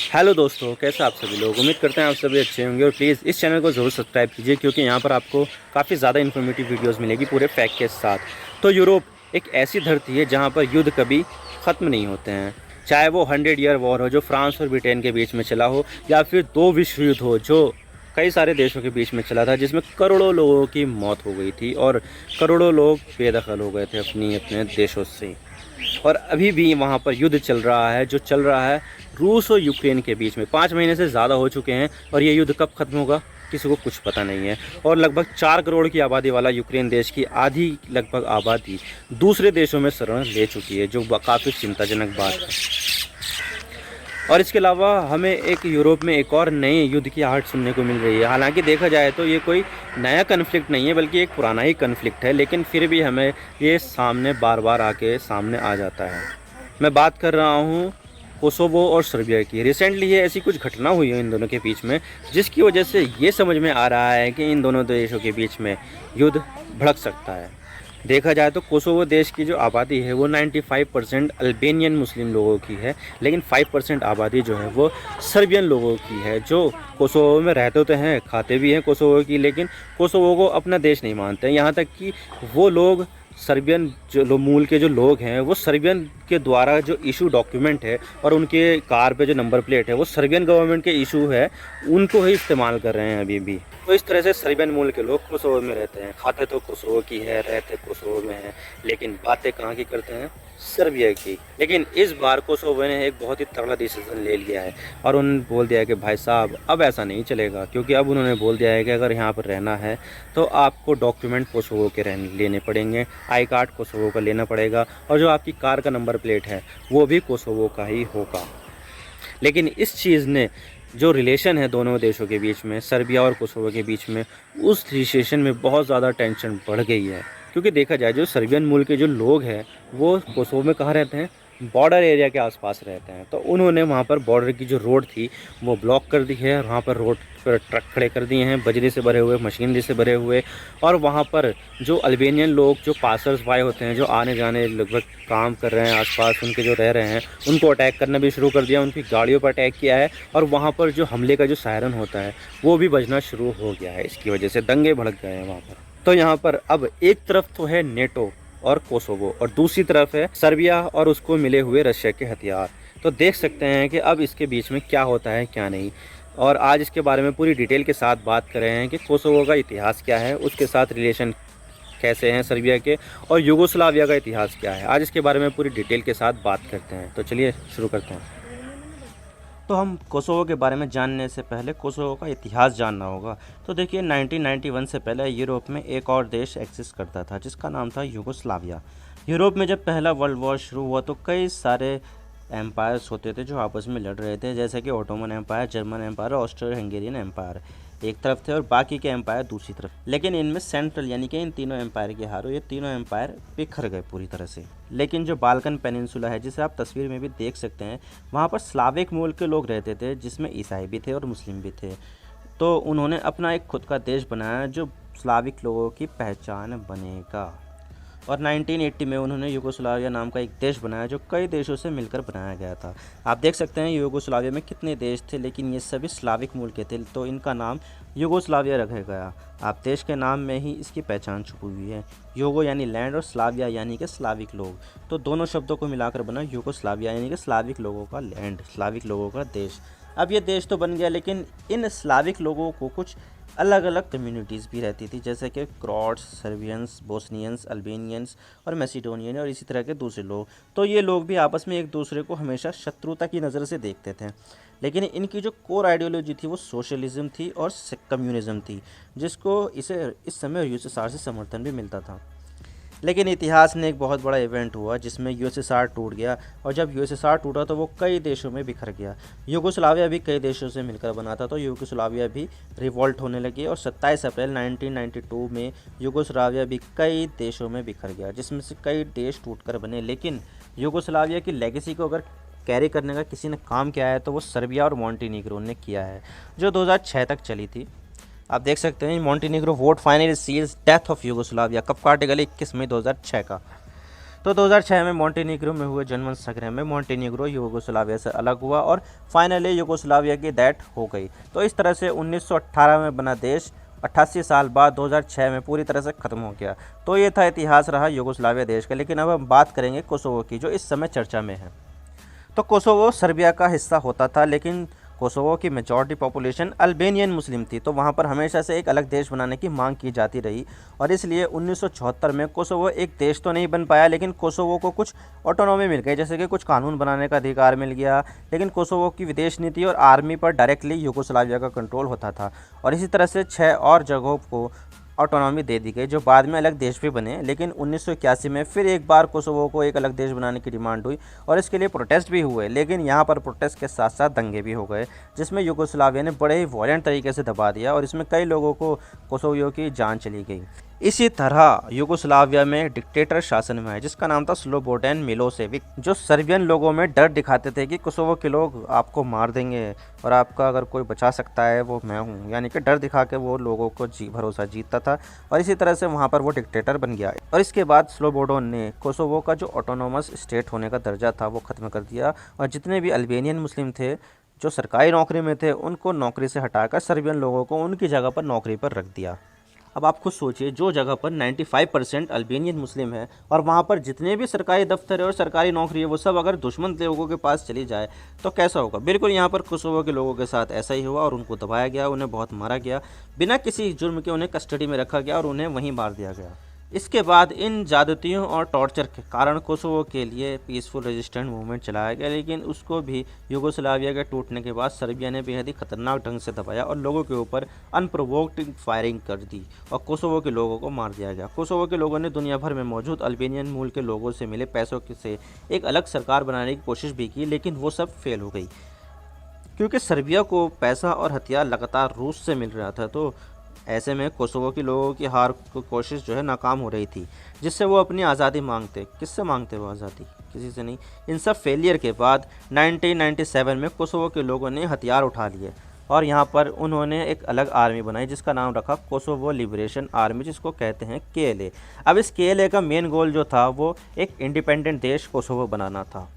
Hello दोस्तों, कैसे आप सभी लोग। उम्मीद करते हैं आप सभी अच्छे होंगे और प्लीज़ इस चैनल को ज़रूर सब्सक्राइब कीजिए क्योंकि यहाँ पर आपको काफ़ी ज़्यादा इन्फॉर्मेटिव वीडियोस मिलेगी पूरे फैक्ट के साथ। तो यूरोप एक ऐसी धरती है जहाँ पर युद्ध कभी ख़त्म नहीं होते हैं, चाहे वो 100 ईयर वॉर हो जो फ्रांस और ब्रिटेन के बीच में चला हो, या फिर 2 विश्व युद्ध हो जो कई सारे देशों के बीच में चला था, जिसमें करोड़ों लोगों की मौत हो गई थी और करोड़ों लोग बेदखल हो गए थे अपने देशों से। और अभी भी वहाँ पर युद्ध चल रहा है, जो चल रहा है रूस और यूक्रेन के बीच में। 5 महीने से ज़्यादा हो चुके हैं और ये युद्ध कब ख़त्म होगा किसी को कुछ पता नहीं है। और लगभग 4 करोड़ की आबादी वाला यूक्रेन देश की आधी लगभग आबादी दूसरे देशों में शरण ले चुकी है, जो काफ़ी चिंताजनक बात है। और इसके अलावा हमें एक यूरोप में एक और नए युद्ध की आहट सुनने को मिल रही है। हालांकि देखा जाए तो ये कोई नया कन्फ्लिक्ट नहीं है, बल्कि एक पुराना ही कन्फ्लिक्ट है, लेकिन फिर भी हमें ये सामने बार बार आके सामने आ जाता है। मैं बात कर रहा हूँ कोसोवो और सर्बिया की। रिसेंटली ये ऐसी कुछ घटना हुई है इन दोनों के बीच में, जिसकी वजह से ये समझ में आ रहा है कि इन दोनों देशों के बीच में युद्ध भड़क सकता है। देखा जाए तो कोसोवो देश की जो आबादी है वो 95% अल्बेनियन मुस्लिम लोगों की है, लेकिन 5% आबादी जो है वो सर्बियन लोगों की है, जो कोसोवो में रहते तो हैं, खाते भी हैं कोसोवो की, लेकिन कोसोवो को अपना देश नहीं मानते हैं। यहाँ तक कि वो लोग सर्बियन जो मूल के जो लोग हैं वो सर्बियन के द्वारा जो इशू डॉक्यूमेंट है और उनके कार पे जो नंबर प्लेट है वो सर्बियन गवर्नमेंट के इशू है, उनको ही इस्तेमाल कर रहे हैं अभी भी। तो इस तरह से सर्बियन मूल के लोग कोसोवो में रहते हैं, खाते तो कोसोवो की है, रहते कोसोवो में हैं, लेकिन बातें कहाँ की करते हैं, सर्बिया की। लेकिन इस बार कोसोवो ने एक बहुत ही तगड़ा डिसीजन ले लिया है और उन्होंने बोल दिया है कि भाई साहब अब ऐसा नहीं चलेगा, क्योंकि अब उन्होंने बोल दिया है कि अगर यहाँ पर रहना है तो आपको डॉक्यूमेंट कोसोवो के लेने पड़ेंगे, आई कार्ड कोसोवो का लेना पड़ेगा और जो आपकी कार का नंबर प्लेट है वो भी कोसोवो का ही होगा। लेकिन इस चीज़ ने जो रिलेशन है दोनों देशों के बीच में, सर्बिया और कोसोवो के बीच में, उस रिलेशन में बहुत ज़्यादा टेंशन बढ़ गई है। क्योंकि देखा जाए जो सर्बियन मूल के जो लोग हैं वो कोसोवो में कहाँ रहते हैं, बॉर्डर एरिया के आसपास रहते हैं। तो उन्होंने वहाँ पर बॉर्डर की जो रोड थी वो ब्लॉक कर दी है और वहाँ पर रोड पर ट्रक खड़े कर दिए हैं, बजरी से भरे हुए, मशीनरी से भरे हुए। और वहाँ पर जो अल्बेनियन लोग, जो पासर्स वाई होते हैं, जो आने जाने लगभग काम कर रहे हैं आसपास उनके जो रह रहे हैं, उनको अटैक करना भी शुरू कर दिया, उनकी गाड़ियों पर अटैक किया है। और वहाँ पर जो हमले का जो सायरन होता है वो भी बजना शुरू हो गया है। इसकी वजह से दंगे भड़क गए हैं वहाँ पर। तो यहाँ पर अब एक तरफ तो है नेटो और कोसोवो और दूसरी तरफ है सर्बिया और उसको मिले हुए रशिया के हथियार। तो देख सकते हैं कि अब इसके बीच में क्या होता है क्या नहीं। और आज इसके बारे में पूरी डिटेल के साथ बात कर रहे हैं कि कोसोवो का इतिहास क्या है, उसके साथ रिलेशन कैसे हैं सर्बिया के, और यूगोस्लाविया का इतिहास क्या है। आज इसके बारे में पूरी डिटेल के साथ बात करते हैं। तो चलिए शुरू करते हैं। तो हम कोसोवो के बारे में जानने से पहले कोसोवो का इतिहास जानना होगा। तो देखिए 1991 से पहले यूरोप में एक और देश एक्सिस्ट करता था जिसका नाम था यूगोस्लाविया। यूरोप में जब पहला वर्ल्ड वॉर शुरू हुआ तो कई सारे एम्पायर्स होते थे जो आपस में लड़ रहे थे, जैसे कि Ottoman empire, German empire, Austro Hungarian empire एक तरफ थे और बाकी के एम्पायर दूसरी तरफ। लेकिन इनमें सेंट्रल यानी कि इन तीनों एम्पायर के हारों ये तीनों एम्पायर बिखर गए पूरी तरह से। लेकिन जो बाल्कन पेनिनसुला है, जिसे आप तस्वीर में भी देख सकते हैं, वहाँ पर स्लाविक मूल के लोग रहते थे, जिसमें ईसाई भी थे और मुस्लिम भी थे। तो उन्होंने अपना एक खुद का देश बनाया जो स्लाविक लोगों की पहचान बनेगा। और 1980 में उन्होंने यूगोस्लाविया नाम का एक देश बनाया जो कई देशों से मिलकर बनाया गया था। आप देख सकते हैं यूगोस्लाविया में कितने देश थे, लेकिन ये सभी स्लाविक मूल के थे, तो इनका नाम यूगोस्लाविया रखा गया। आप देश के नाम में ही इसकी पहचान छुपी हुई है। यूगो यानी लैंड और स्लाविया यानी कि स्लाविक लोग, तो दोनों शब्दों को मिलाकर बना यूगोस्लाविया यानी कि स्लाविक लोगों का लैंड, स्लाविक लोगों का देश। अब ये देश तो बन गया, लेकिन इन स्लाविक लोगों को कुछ अलग अलग कम्युनिटीज़ भी रहती थी, जैसे कि क्रोट्स, सर्बियंस, बोस्नियंस, अल्बेनियंस और मैसिडोनियन और इसी तरह के दूसरे लोग। तो ये लोग भी आपस में एक दूसरे को हमेशा शत्रुता की नज़र से देखते थे। लेकिन इनकी जो कोर आइडियोलॉजी थी वो सोशलिज्म थी और कम्युनिज्म थी, जिसको इस समय यूएसएसआर से समर्थन भी मिलता था। लेकिन इतिहास में एक बहुत बड़ा इवेंट हुआ जिसमें यूएसएसआर टूट गया, और जब यूएसएसआर टूटा तो वो कई देशों में बिखर गया। यूगोस्लाविया भी कई देशों से मिलकर बना था, तो यूगोस्लाविया भी रिवॉल्ट होने लगी और 27 अप्रैल 1992 में यूगोस्लाविया भी कई देशों में बिखर गया, जिसमें से कई देश टूटकर बने। लेकिन यूगोस्लाविया की लेगेसी को अगर कैरी करने का किसी ने काम किया है तो वो सर्बिया और मॉन्टेनीग्रो ने किया है, जो 2006 तक चली थी। आप देख सकते हैं Montenegro vote finally seals death of Yugoslavia कब का आर्टिकल 21 मई 2006 का। तो तो 2006 में मॉन्टेनीग्रो में हुए जनमत संग्रह में मॉन्टेनीग्रो यूगोस्लाविया से अलग हुआ और फाइनली यूगोस्लाविया की दैट हो गई। तो इस तरह से 1918 में बना देश 88 साल बाद 2006 में पूरी तरह से ख़त्म हो गया। तो ये था इतिहास रहा यूगोस्लाविया देश का। लेकिन अब हम बात करेंगे कोसोवो की, जो इस समय चर्चा में है। तो कोसोवो सर्बिया का हिस्सा होता था, लेकिन कोसोवो की मेजॉरिटी पॉपुलेशन अल्बेनियन मुस्लिम थी। तो वहाँ पर हमेशा से एक अलग देश बनाने की मांग की जाती रही और इसलिए 1974 में कोसोवो एक देश तो नहीं बन पाया, लेकिन कोसोवो को कुछ ऑटोनॉमी मिल गई, जैसे कि कुछ कानून बनाने का अधिकार मिल गया। लेकिन कोसोवो की विदेश नीति और आर्मी पर डायरेक्टली यूगोस्लाविया का कंट्रोल होता था और इसी तरह से 6 और जगहों को ऑटोनॉमी दे दी गई, जो बाद में अलग देश भी बने। लेकिन 1981 में फिर एक बार कोसोवो को एक अलग देश बनाने की डिमांड हुई और इसके लिए प्रोटेस्ट भी हुए। लेकिन यहाँ पर प्रोटेस्ट के साथ साथ दंगे भी हो गए, जिसमें यूगोस्लाविया ने बड़े ही वॉयलेंट तरीके से दबा दिया और इसमें कई लोगों को कोसोवो की जान चली गई। इसी तरह यूगोस्लाविया में डिक्टेटर शासन में है, जिसका नाम था स्लोबोडन मिलोसेविक, जो सर्बियन लोगों में डर दिखाते थे कि कोसोवो के लोग आपको मार देंगे और आपका अगर कोई बचा सकता है वो मैं हूँ, यानी कि डर दिखा के वो लोगों को भरोसा जीतता था और इसी तरह से वहाँ पर वो डिक्टेटर बन गया। और इसके बाद स्लोबोडन ने कोसोवो का जो ऑटोनोमस स्टेट होने का दर्जा था वो ख़त्म कर दिया और जितने भी अल्बेनियन मुस्लिम थे जो सरकारी नौकरी में थे उनको नौकरी से हटाकर सर्बियन लोगों को उनकी जगह पर नौकरी पर रख दिया। अब आप खुद सोचिए, जो जगह पर 95% अल्बेनियन मुस्लिम है और वहाँ पर जितने भी सरकारी दफ्तर है और सरकारी नौकरी है वो सब अगर दुश्मन लोगों के पास चली जाए तो कैसा होगा। बिल्कुल यहाँ पर कोसोवो के लोगों के साथ ऐसा ही हुआ और उनको दबाया गया, उन्हें बहुत मारा गया, बिना किसी जुर्म के उन्हें कस्टडी में रखा गया और उन्हें वहीं मार दिया गया। इसके बाद इन ज़्यादतियों और टॉर्चर के कारण कोसोवो के लिए पीसफुल रेजिस्टेंट मूवमेंट चलाया गया, लेकिन उसको भी यूगोस्लाविया के टूटने के बाद सर्बिया ने बेहद ही खतरनाक ढंग से दबाया और लोगों के ऊपर अनप्रोवोक्ड फायरिंग कर दी और कोसोवो के लोगों को मार दिया गया। कोसोवो के लोगों ने दुनिया भर में मौजूद अल्बेनियन मूल के लोगों से मिले पैसों से एक अलग सरकार बनाने की कोशिश भी की, लेकिन वो सब फेल हो गई क्योंकि सर्बिया को पैसा और हथियार लगातार रूस से मिल रहा था। तो ऐसे में कोसोवो के लोगों की हार की कोशिश जो है नाकाम हो रही थी, जिससे वो अपनी आज़ादी मांगते। किससे मांगते वो आज़ादी? किसी से नहीं। इन सब फेलियर के बाद 1997 में कोसोवो के लोगों ने हथियार उठा लिए और यहाँ पर उन्होंने एक अलग आर्मी बनाई जिसका नाम रखा कोसोवो लिबरेशन आर्मी, जिसको कहते हैं KLA। अब इस KLA का मेन गोल जो था वो एक इंडिपेंडेंट देश कोसोवो बनाना था।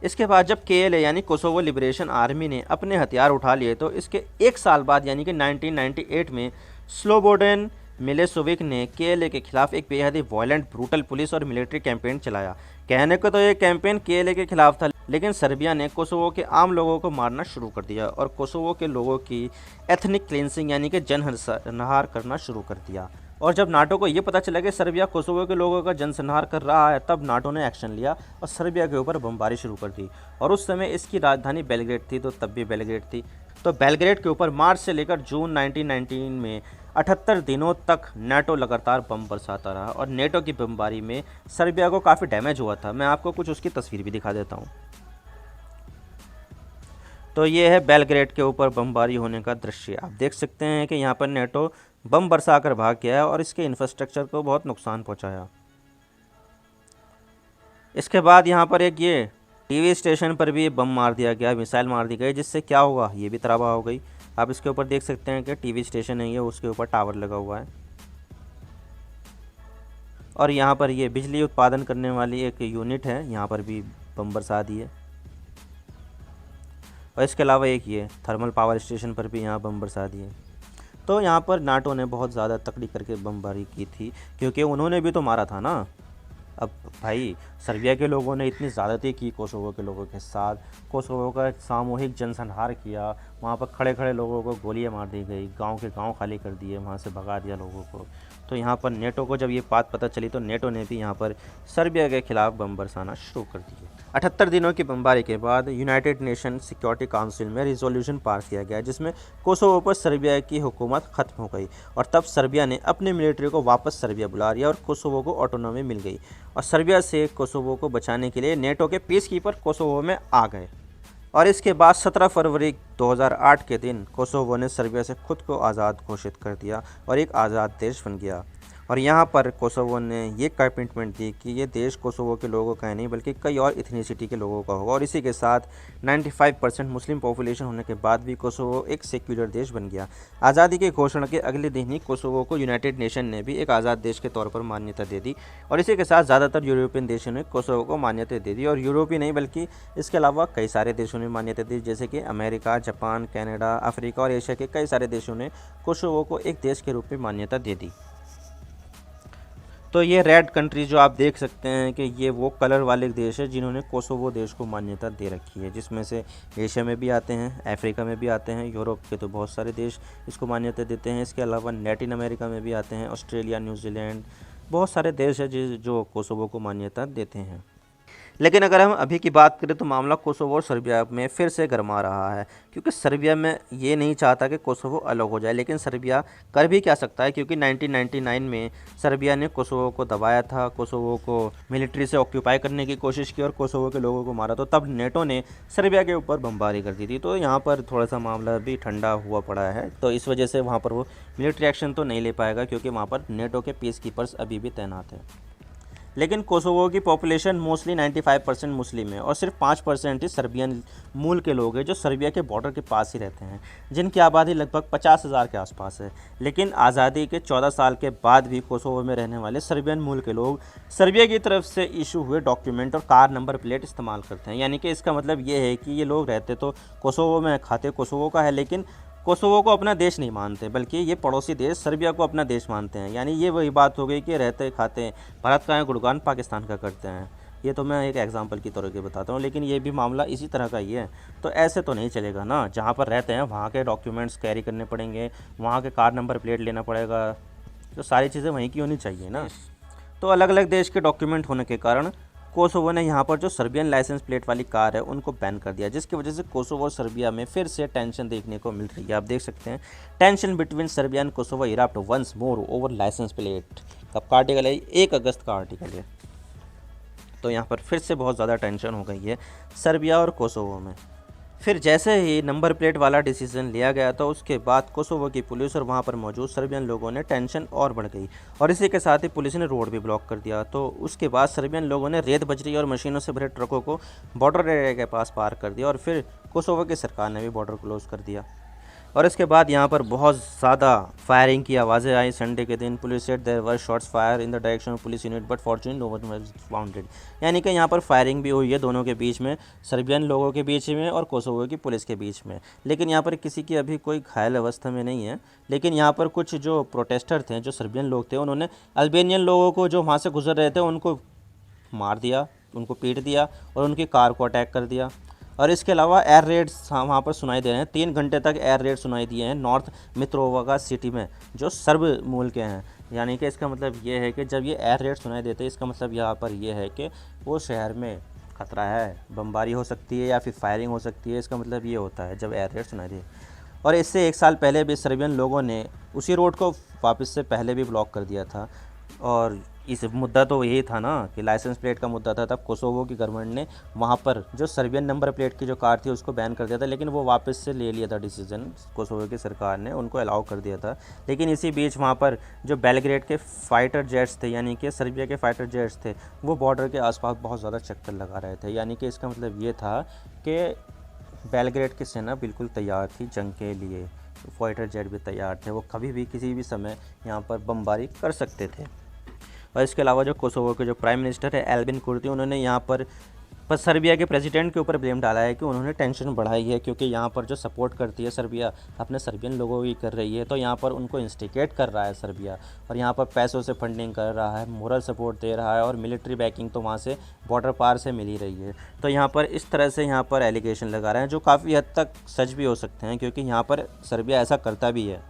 इसके बाद जब KLA यानी कोसोवो लिबरेशन आर्मी ने अपने हथियार उठा लिए तो इसके एक साल बाद यानी कि 1998 में स्लोबोडन मिलोसेविक ने KLA के खिलाफ एक बेहद ही वायलेंट ब्रूटल पुलिस और मिलिट्री कैंपेन चलाया। कहने को तो ये कैंपेन KLA के खिलाफ था, लेकिन सर्बिया ने कोसोवो के आम लोगों को मारना शुरू कर दिया और कोसोवो के लोगों की एथनिक क्लिनसिंग यानी कि जनसंहार करना शुरू कर दिया। और जब नाटो को ये पता चला कि सर्बिया कोसोवो के लोगों का जनसंहार कर रहा है, तब नाटो ने एक्शन लिया और सर्बिया के ऊपर बमबारी शुरू कर दी। और उस समय इसकी राजधानी बेलग्रेड थी, तो तब भी बेलग्रेड थी। तो बेलग्रेड के ऊपर मार्च से लेकर जून 1919 में 78 दिनों तक नाटो लगातार बम बरसाता रहा और नाटो की बमबारी में सर्बिया को काफ़ी डैमेज हुआ था। मैं आपको कुछ उसकी तस्वीर भी दिखा देता हूँ। तो ये है बेलग्रेड के ऊपर बमबारी होने का दृश्य। आप देख सकते हैं कि यहाँ पर नाटो बम बरसा कर भाग गया है और इसके इंफ्रास्ट्रक्चर को बहुत नुकसान पहुँचाया। इसके बाद यहाँ पर एक ये टीवी स्टेशन पर भी बम मार दिया गया, मिसाइल मार दी गई, जिससे क्या हुआ, ये भी तबाह हो गई। आप इसके ऊपर देख सकते हैं कि टीवी स्टेशन है ये, उसके ऊपर टावर लगा हुआ है और यहाँ पर ये बिजली उत्पादन करने वाली एक यूनिट है, यहाँ पर भी बम बरसा दिए। और इसके अलावा एक ये थर्मल पावर स्टेशन पर भी यहाँ बम बरसा दिए। तो यहाँ पर नाटो ने बहुत ज़्यादा तकड़ी करके बमबारी की थी, क्योंकि उन्होंने भी तो मारा था ना। अब भाई सर्बिया के लोगों ने इतनी ज़्यादती की कोसोवो के लोगों के साथ, कोसोवो का सामूहिक जनसंहार किया, वहाँ पर खड़े खड़े लोगों को गोलियां मार दी गई, गांव के गांव खाली कर दिए, वहाँ से भगा दिया लोगों को। तो यहाँ पर नेटो को जब ये बात पता चली तो नेटो ने भी यहाँ पर सर्बिया के खिलाफ बम बरसाना शुरू कर दिए। 78 दिनों की बमबारी के बाद यूनाइटेड नेशन सिक्योरिटी काउंसिल में रिजोल्यूशन पास किया गया, जिसमें कोसोवो पर सर्बिया की हुकूमत ख़त्म हो गई और तब सर्बिया ने अपने मिलिट्री को वापस सर्बिया बुला लिया और कोसोवो को ऑटोनॉमी मिल गई। और सर्बिया से कोसोवो को बचाने के लिए नेटो के पीस कीपर कोसोवो में आ गए। और इसके बाद 17 फरवरी 2008 के दिन कोसोवो ने सर्बिया से खुद को आज़ाद घोषित कर दिया और एक आज़ाद देश बन गया। और यहाँ पर कोसोवो ने ये कमिटमेंट दी कि ये देश कोसोवो के लोगों का ही नहीं बल्कि कई और इथनिसिटी के लोगों का होगा। और इसी के साथ 95% मुस्लिम पॉपुलेशन होने के बाद भी कोसोवो एक सेक्युलर देश बन गया। आज़ादी की घोषणा के अगले दिन ही कोसोवो को यूनाइटेड नेशन ने भी एक आज़ाद देश के तौर पर मान्यता दे दी। और इसी के साथ ज़्यादातर यूरोपियन देशों ने कोसोवो को मान्यता दे दी। और यूरोप ही नहीं बल्कि इसके अलावा कई सारे देशों ने मान्यता दी, जैसे कि अमेरिका, जापान, कनाडा, अफ्रीका और एशिया के कई सारे देशों ने कोसोवो को एक देश के रूप में मान्यता दे दी। तो ये रेड कंट्री जो आप देख सकते हैं कि ये वो कलर वाले देश है जिन्होंने कोसोवो देश को मान्यता दे रखी है, जिसमें से एशिया में भी आते हैं, अफ्रीका में भी आते हैं, यूरोप के तो बहुत सारे देश इसको मान्यता देते हैं। इसके अलावा लैटिन अमेरिका में भी आते हैं, ऑस्ट्रेलिया, न्यूजीलैंड, बहुत सारे देश है जो कोसोवो को मान्यता देते हैं। लेकिन अगर हम अभी की बात करें तो मामला कोसोवो और सर्बिया में फिर से गरमा रहा है, क्योंकि सर्बिया में ये नहीं चाहता कि कोसोवो अलग हो जाए, लेकिन सर्बिया कर भी क्या सकता है, क्योंकि 1999 में सर्बिया ने कोसोवो को दबाया था, कोसोवो को मिलिट्री से ऑक्यूपाई करने की कोशिश की और कोसोवो के लोगों को मारा। तो तब नेटो ने सर्बिया के ऊपर बमबारी कर दी थी। तो यहाँ पर थोड़ा सा मामला भी ठंडा हुआ पड़ा है, तो इस वजह से वहाँ पर वो मिलिट्री एक्शन तो नहीं ले पाएगा, क्योंकि वहाँ पर नेटो के पीस कीपर्स अभी भी तैनात हैं। लेकिन कोसोवो की पॉपुलेशन मोस्टली 95% मुस्लिम है और सिर्फ 5% ही सर्बियन मूल के लोग हैं जो सर्बिया के बॉर्डर के पास ही रहते हैं, जिनकी आबादी लगभग 50,000 के आसपास है। लेकिन आज़ादी के 14 साल के बाद भी कोसोवो में रहने वाले सर्बियन मूल के लोग सर्बिया की तरफ से इशू हुए डॉक्यूमेंट और कार नंबर प्लेट इस्तेमाल करते हैं। यानी कि इसका मतलब ये है कि ये लोग रहते तो कोसोवो में, खाते कोसोवो का है, लेकिन कोसोवो को अपना देश नहीं मानते, बल्कि ये पड़ोसी देश सर्बिया को अपना देश मानते हैं। यानी ये वही बात हो गई कि रहते खाते भारत का है, गुणगान पाकिस्तान का करते हैं। ये तो मैं एक एग्जांपल की तरह के बताता हूँ, लेकिन ये भी मामला इसी तरह का ही है। तो ऐसे तो नहीं चलेगा ना, जहाँ पर रहते हैं वहाँ के डॉक्यूमेंट्स कैरी करने पड़ेंगे, वहाँ के कार नंबर प्लेट लेना पड़ेगा, तो सारी चीज़ें वहीं की होनी चाहिए ना। तो अलग अलग देश के डॉक्यूमेंट होने के कारण कोसोवो ने यहाँ पर जो सर्बियन लाइसेंस प्लेट वाली कार है उनको बैन कर दिया, जिसकी वजह से कोसोवो और सर्बिया में फिर से टेंशन देखने को मिल रही है। आप देख सकते हैं, tension between Serbia and Kosovo erupt once more over licence plate. कब का आर्टिकल है? 1 अगस्त का आर्टिकल है। तो यहाँ पर फिर से बहुत ज़्यादा टेंशन हो गई है सर्बिया और कोसोवो में। फिर जैसे ही नंबर प्लेट वाला डिसीजन लिया गया तो उसके बाद कोसोवो की पुलिस और वहाँ पर मौजूद सर्बियन लोगों ने टेंशन और बढ़ गई, और इसी के साथ ही पुलिस ने रोड भी ब्लॉक कर दिया। तो उसके बाद सर्बियन लोगों ने रेत बजरी और मशीनों से भरे ट्रकों को बॉर्डर एरिया के पास पार कर दिया, और फिर कोसोवो की सरकार ने भी बॉर्डर क्लोज कर दिया। और इसके बाद यहाँ पर बहुत ज़्यादा फायरिंग की आवाज़ें आई। संडे के दिन police said there were shots fired in the direction of police unit but fortunately no one was wounded. यानी कि यहाँ पर फायरिंग भी हुई है दोनों के बीच में, सर्बियन लोगों के बीच में और कोसोवो की पुलिस के बीच में, लेकिन यहाँ पर किसी की अभी कोई घायल अवस्था में नहीं है। लेकिन यहाँ पर कुछ जो प्रोटेस्टर थे, जो सर्बियन लोग थे, उन्होंने अल्बेनियन लोगों को जो वहाँ से गुजर रहे थे उनको मार दिया, उनको पीट दिया और उनकी कार को अटैक कर दिया। और इसके अलावा एयर रेड्स वहाँ पर सुनाई दे रहे हैं, 3 घंटे तक एयर रेड सुनाई दिए हैं नॉर्थ मित्रोवा सिटी में, जो सर्ब मूल के हैं। यानी कि इसका मतलब ये है कि जब ये एयर रेड सुनाई देते हैं, इसका मतलब यहाँ पर ये है कि वो शहर में खतरा है, बमबारी हो सकती है या फिर फायरिंग हो सकती है। इसका मतलब ये होता है जब एयर रेड सुनाई दे। और इससे 1 साल पहले भी सर्बियन लोगों ने उसी रोड को वापस से पहले भी ब्लॉक कर दिया था, और इस मुद्दा तो यही था ना कि लाइसेंस प्लेट का मुद्दा था। तब कोसोवो की गवर्नमेंट ने वहाँ पर जो सर्बियन नंबर प्लेट की जो कार थी उसको बैन कर दिया था, लेकिन वो वापस से ले लिया था डिसीजन, कोसोवो की सरकार ने उनको अलाउ कर दिया था। लेकिन इसी बीच वहाँ पर जो बेलग्रेड के फाइटर जेट्स थे, यानी कि सर्बिया के फाइटर जेट्स थे, वो बॉर्डर के आसपास बहुत ज़्यादा चक्कर लगा रहे थे। यानी कि इसका मतलब ये था कि बेलग्रेड की सेना बिल्कुल तैयार थी जंग के लिए, फाइटर जेट भी तैयार थे, वो कभी भी किसी भी समय यहाँ पर बमबारी कर सकते थे। और इसके अलावा जो कोसोवो के जो प्राइम मिनिस्टर है एल्बिन कुर्ती, उन्होंने यहाँ पर सर्बिया के प्रेसिडेंट के ऊपर ब्लेम डाला है कि उन्होंने टेंशन बढ़ाई है, क्योंकि यहाँ पर जो सपोर्ट करती है सर्बिया अपने सर्बियन लोगों की कर रही है, तो यहाँ पर उनको इंस्टिगेट कर रहा है सर्बिया, और यहाँ पर पैसों से फंडिंग कर रहा है, मोरल सपोर्ट दे रहा है, और मिलिट्री बैकिंग तो वहाँ से बॉर्डर पार से मिल ही रही है। तो यहाँ पर इस तरह से यहाँ पर एलिगेशन लगा रहे हैं जो काफ़ी हद तक सच भी हो सकते हैं, क्योंकि यहाँ पर सर्बिया ऐसा करता भी है।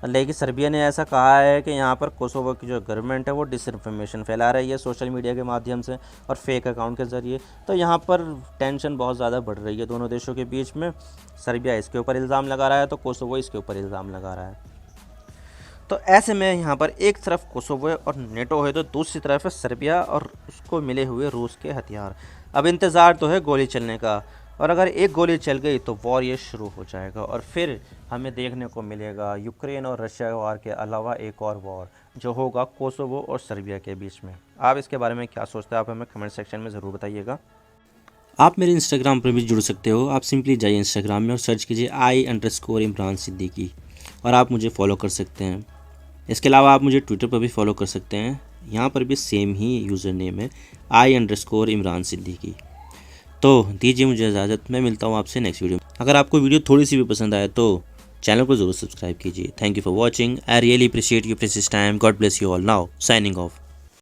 लेकिन सर्बिया ने ऐसा कहा है कि यहाँ पर कोसोवो की जो गवर्नमेंट है वो डिसइंफॉर्मेशन फैला रही है सोशल मीडिया के माध्यम से और फेक अकाउंट के ज़रिए। तो यहाँ पर टेंशन बहुत ज़्यादा बढ़ रही है दोनों देशों के बीच में। सर्बिया इसके ऊपर इल्ज़ाम लगा रहा है तो कोसोवो इसके ऊपर इल्ज़ाम लगा रहा है। तो ऐसे में यहाँ पर एक तरफ कोसोवो और नेटो है तो दूसरी तरफ है सर्बिया और उसको मिले हुए रूस के हथियार। अब इंतज़ार तो है गोली चलने का, और अगर एक गोली चल गई तो वॉर ये शुरू हो जाएगा और फिर हमें देखने को मिलेगा यूक्रेन और रशिया वॉर के अलावा एक और वॉर जो होगा कोसोवो और सर्बिया के बीच में। आप इसके बारे में क्या सोचते हैं, आप हमें कमेंट सेक्शन में ज़रूर बताइएगा। आप मेरे इंस्टाग्राम पर भी जुड़ सकते हो। आप सिंपली जाइए इंस्टाग्राम में और सर्च कीजिए I_इमरान सिद्दीकी और आप मुझे फॉलो कर सकते हैं। इसके अलावा आप मुझे ट्विटर पर भी फॉलो कर सकते हैं, यहाँ पर भी सेम ही यूज़र नेम है I_इमरान सिद्दीकी। तो दीजिए मुझे इजाज़त, मैं मिलता हूँ आपसे नेक्स्ट वीडियो में। अगर आपको वीडियो थोड़ी सी भी पसंद आए तो चैनल को ज़रूर सब्सक्राइब कीजिए। Thank you for watching. I really appreciate your precious time. God bless you all. Now signing off.